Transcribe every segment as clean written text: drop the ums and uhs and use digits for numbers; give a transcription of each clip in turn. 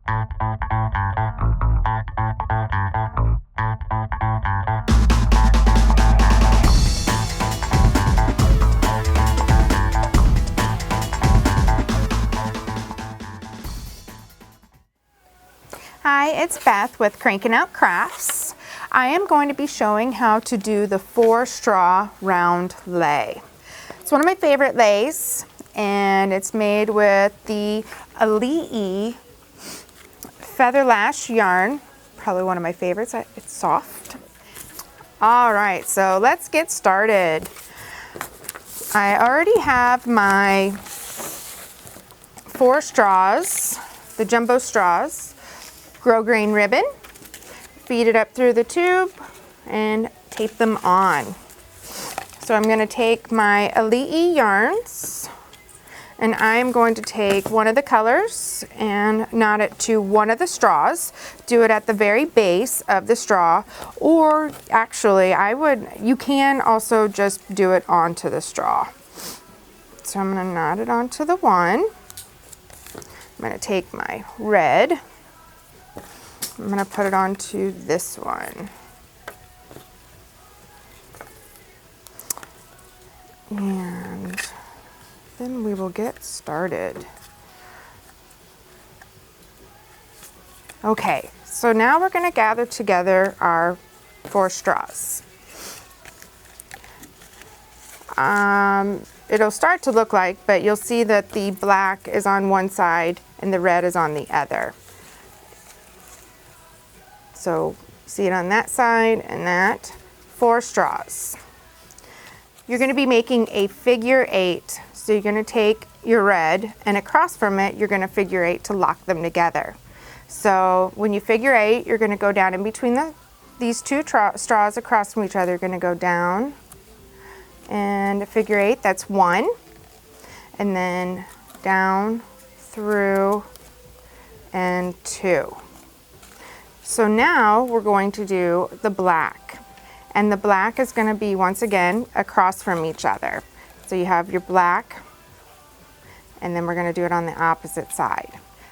Hi, it's Beth with Crankin Crafts. I am going to be showing how to do the 4-straw round lei. It's one of my favorite leis, and it's made with the Alii feather lash yarn. Probably one of my favorites. It's soft. All right, so let's get started. I already have my 4 straws, the jumbo straws. Grosgrain ribbon, feed it up through the tube and tape them on. So I'm going to take my Alii yarns and I'm going to take one of the colors and knot it to one of the straws. Do it at the very base of the straw, or actually you can also just do it onto the straw. So I'm going to knot it onto the one. I'm going to take my red. I'm going to put it onto this one. And then we will get started. Okay, so now we're going to gather together our 4 straws. It'll start to look like, but you'll see that the black is on one side and the red is on the other. So see it on that side and that. 4 straws. You're going to be making a figure 8. So you're going to take your red and across from it, you're going to figure 8 to lock them together. So when you figure 8, you're going to go down in between these 2 straws across from each other. You're going to go down and figure 8. That's 1. And then down, through, and 2. So now we're going to do the black, and the black is going to be once again across from each other. So you have your black, and then we're going to do it on the opposite side.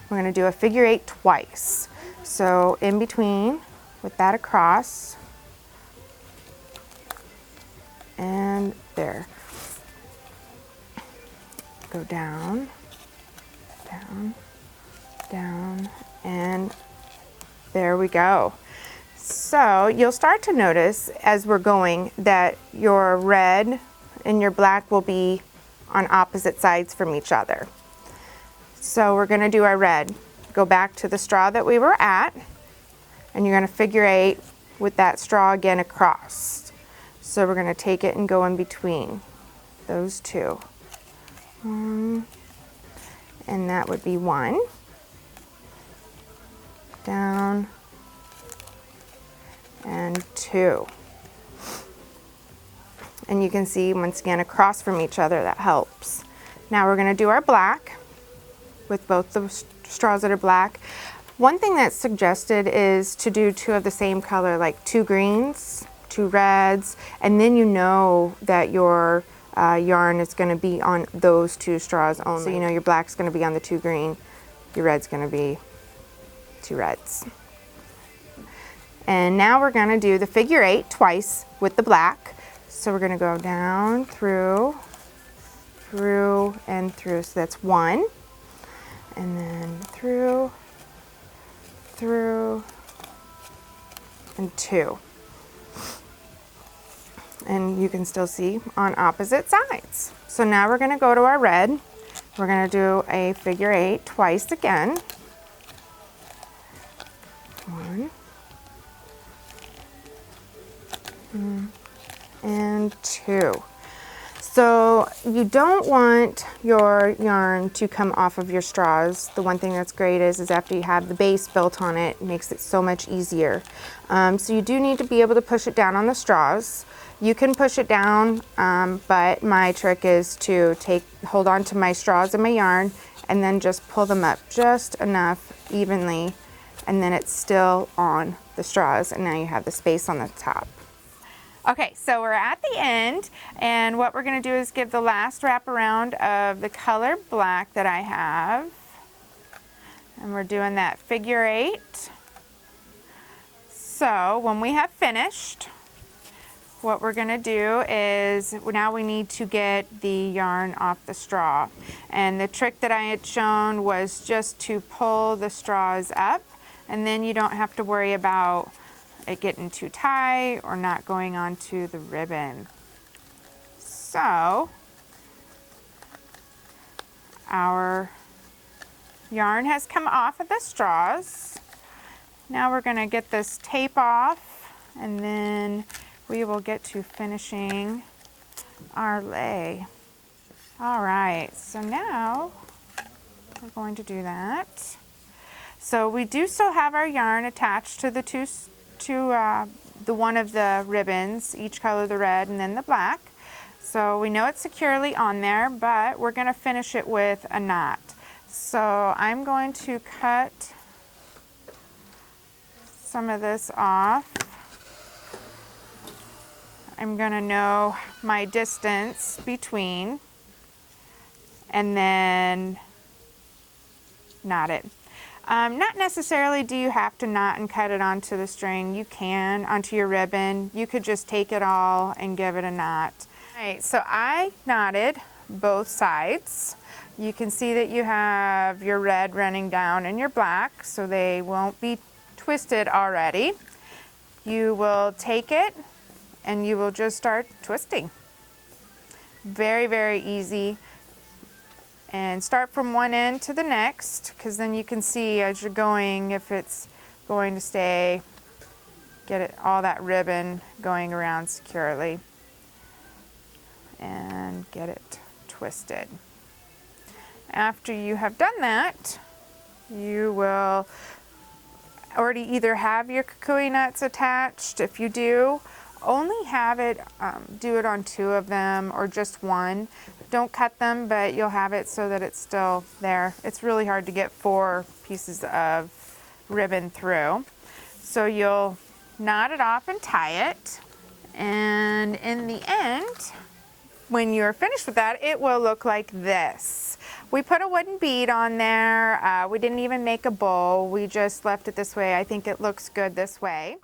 We're going to do a figure 8 twice. So in between with that across, and there. Go down, down, down, and there we go. So you'll start to notice as we're going that your red and your black will be on opposite sides from each other. So we're going to do our red. Go back to the straw that we were at, and you're going to figure 8 with that straw again across. So we're going to take it and go in between those 2. 1, and that would be 1. Down, and 2. And you can see once again across from each other, that helps. Now we're going to do our black with both the straws that are black. One thing that's suggested is to do 2 of the same color, like 2 greens, 2 reds, and then you know that your yarn is going to be on those 2 straws only. So you know your black's going to be on the 2 green, your red's going to be 2 reds. And now we're going to do the figure 8 twice with the black. So we're going to go down, through, through, and through. So that's 1, and then through, through, and 2. And you can still see on opposite sides. So now we're going to go to our red. We're going to do a figure 8 twice again. 1, and 2. So you don't want your yarn to come off of your straws. The one thing that's great is after you have the base built on it, it makes it so much easier. So you do need to be able to push it down on the straws. You can push it down, but my trick is to hold on to my straws and my yarn and then just pull them up just enough evenly, and then it's still on the straws, and now you have the space on the top. Okay, so we're at the end, and what we're going to do is give the last wrap around of the color black that I have. And we're doing that figure 8. So when we have finished, what we're gonna do is, now we need to get the yarn off the straw. And the trick that I had shown was just to pull the straws up, and then you don't have to worry about it getting too tight or not going onto the ribbon. So our yarn has come off of the straws. Now we're going to get this tape off, and then we will get to finishing our lei. All right, so now we're going to do that. So we do still have our yarn attached to the one of the ribbons, each color, the red and then the black. So we know it's securely on there, but we're going to finish it with a knot. So I'm going to cut some of this off. I'm going to know my distance between, and then knot it. Not necessarily do you have to knot and cut it onto the string. You can, onto your ribbon. You could just take it all and give it a knot. All right, so I knotted both sides. You can see that you have your red running down and your black, so they won't be twisted already. You will take it and you will just start twisting. Very, very easy. And start from one end to the next, because then you can see as you're going if it's going to stay, get it, all that ribbon going around securely, and get it twisted. After you have done that, you will already either have your kukui nuts attached. If you do, only have it, do it on 2 of them or just 1. Don't cut them, but you'll have it so that it's still there. It's really hard to get 4 pieces of ribbon through. So you'll knot it off and tie it. And in the end, when you're finished with that, it will look like this. We put a wooden bead on there. We didn't even make a bow. We just left it this way. I think it looks good this way.